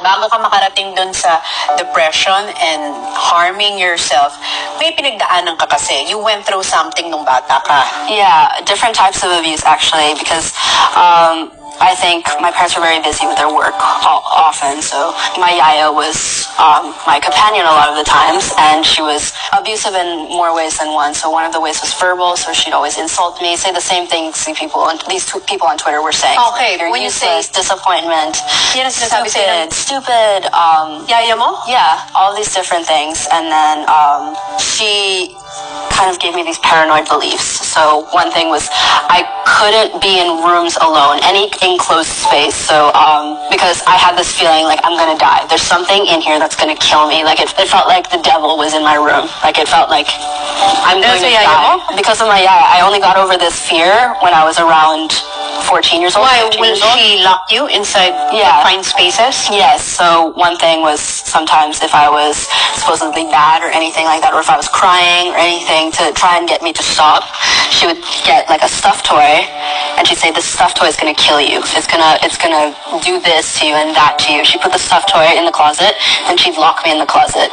bago ka makarating dun sa depression and harming yourself, may pinagdaanan ka kasi. You went through something nung bata ka. Yeah, different types of abuse actually, because I think my parents were very busy with their work often, so my yaya was my companion a lot of the times, and she was abusive in more ways than one. So one of the ways was verbal, so she'd always insult me, say the same things these two people on Twitter were saying. Okay, You're when you say disappointment, stupid, yaya mo? yeah, all these different things, and then she kind of gave me these paranoid beliefs. So one thing was I couldn't be in rooms alone, any enclosed space. So because I had this feeling like I'm gonna die. There's something in here that's gonna kill me. Like it felt like the devil was in my room. Like it felt like I'm going to die. Because of my yaya, I only got over this fear when I was around 14 years old. Why? Will she lock you inside confined spaces? Yes. So one thing was sometimes if I was supposedly bad or anything like that, or if I was crying or anything to try and get me to stop, she would get like a stuffed toy and she'd say, this stuffed toy is gonna kill you. It's gonna do this to you and that to you. She put the stuffed toy in the closet and she'd lock me in the closet.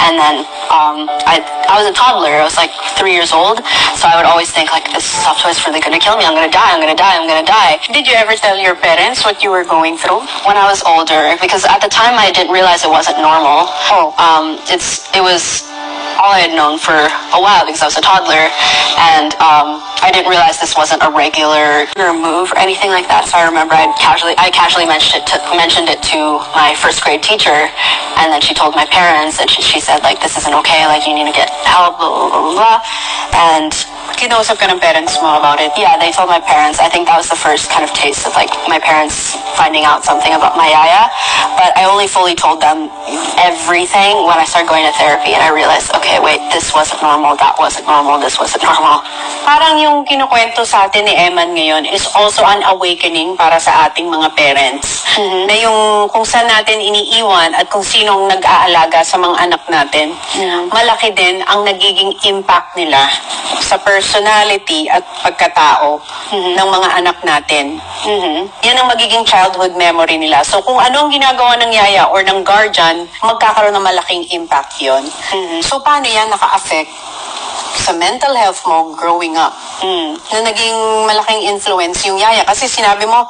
And then I was a toddler. I was like 3 years old, so I would always think like, this stuffed toy is really gonna kill me. I'm gonna die. I'm gonna die. I'm gonna die. Did you ever tell your parents what you were going through? When I was older, because at the time I didn't realize it wasn't normal. It was all I had known for a while because I was a toddler, and I didn't realize this wasn't a regular move or anything like that. So I remember I casually mentioned it to my first grade teacher, and then she told my parents, and she said like, this isn't okay, like you need to get help, blah blah blah blah. And kinausap ka ng parents mo about it? Yeah, they told my parents. I think that was the first kind of taste of like my parents finding out something about my yaya. But I only fully told them everything when I started going to therapy, and I realized, okay, wait, this wasn't normal, that wasn't normal, this wasn't normal. Parang yung kinukwento sa atin ni Emman ngayon is also an awakening para sa ating mga parents. Na yung kung saan natin iniiwan at kung sinong nag-aalaga sa mga anak natin, malaki din ang nagiging impact nila sa personality at pagkatao ng mga anak natin. Yan ang magiging childhood memory nila. So kung ano ang ginagawa ng yaya or ng guardian, magkakaroon ng malaking impact yon. So paano yan naka-affect sa mental health mo growing up? Na naging malaking influence yung yaya. Kasi sinabi mo,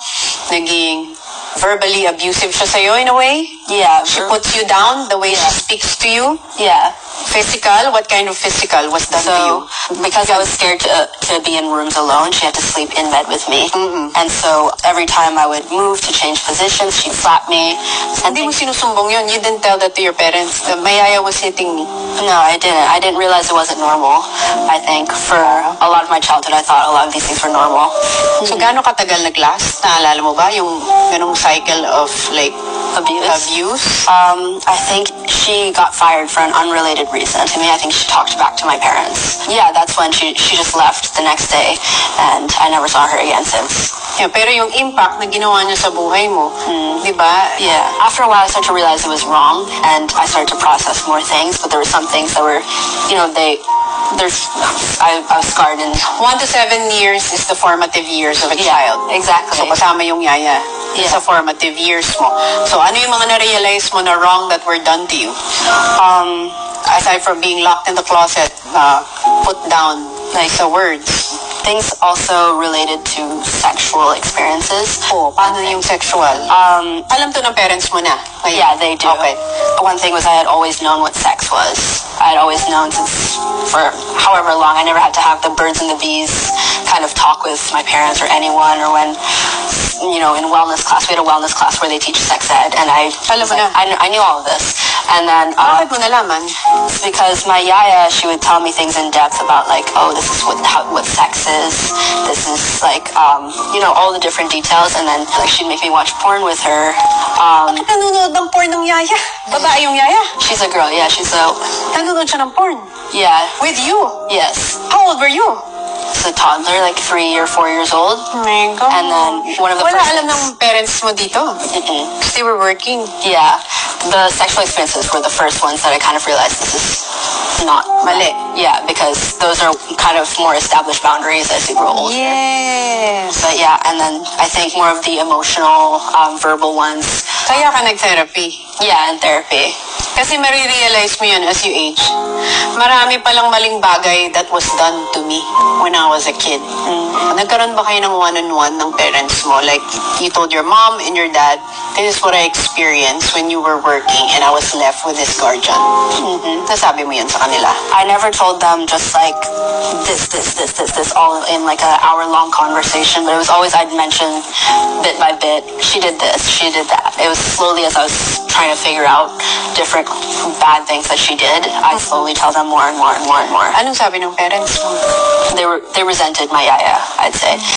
naging verbally abusive siya sa'yo in a way? Yeah. She puts you down the way she speaks to you? Yeah. Physical? What kind of physical was done to you? Because I was scared to be in rooms alone, she had to sleep in bed with me. And so every time I would move to change positions, she'd slap me. Hindi mo sinusumbong yun? You didn't tell that to your parents? The mayaya was hitting me? No, I didn't. I didn't realize it wasn't normal. I think for a lot of my childhood, I thought a lot of these things were normal. So gaano katagal nag-last? Naalala mo ba yung ganong cycle of like abuse? I think she got fired for an unrelated reason to me. I think she talked back to my parents. Yeah, that's when she just left the next day, and I never saw her again since. Yeah, pero yung impact na ginawa niya sa buhay mo, di ba? Yeah. After a while, I started to realize it was wrong, and I started to process more things, but there were some things that were, I was scarred in. 1 to 7 years is the formative years of a child. Exactly. So kasama yung yaya sa formative years mo. So ano yung mga na-realize mo na wrong that were done to you? Aside from being locked in the closet, put down like the words. Things also related to sexual experiences. Paano yung sexual? Alam to ng parents mo na? Yeah, they do. Okay. One thing was I had always known what sex was. I had always known since for however long. I never had to have the birds and the bees kind of talk with my parents or anyone, or when, in wellness class, we had a wellness class where they teach sex ed, and I knew all of this. And then, bakit mo nalaman? Because my yaya, she would tell me things in depth about like, oh, this is what sex is. This is like, all the different details, and then like she'd make me watch porn with her. Bakit nanonood ng porn ng yaya? Babae yung yaya? She's a girl, yeah, Nanonood siya ng porn? Yeah. With you? Yes. How old were you? As a toddler, like 3 or 4 years old. Oh my God. And then one of the Wala alam ng parents mo dito? Because they were working. Yeah. The sexual experiences were the first ones that I kind of realized this is not mali. Yeah, because those are kind of more established boundaries as you grow older. Yes. But yeah, and then I think more of the emotional, verbal ones Kaya ka nag-therapy. Yeah, in therapy. Kasi marirealize mo yun as you age. Marami palang maling bagay that was done to me when I was a kid. Nagkaroon ba kayo ng one-on-one ng parents mo? Like, you told your mom and your dad, this is what I experienced when you were working and I was left with this guardian. Nasabi mo yun sa kanila? I never told them just like this, all in like an hour-long conversation, but it was always I'd mention bit by bit, she did this, she did that. It was slowly as I was trying to figure out different bad things that she did, I slowly tell them more and more and more and more. Anong sabi ng parents mo? They resented my yaya, I'd say.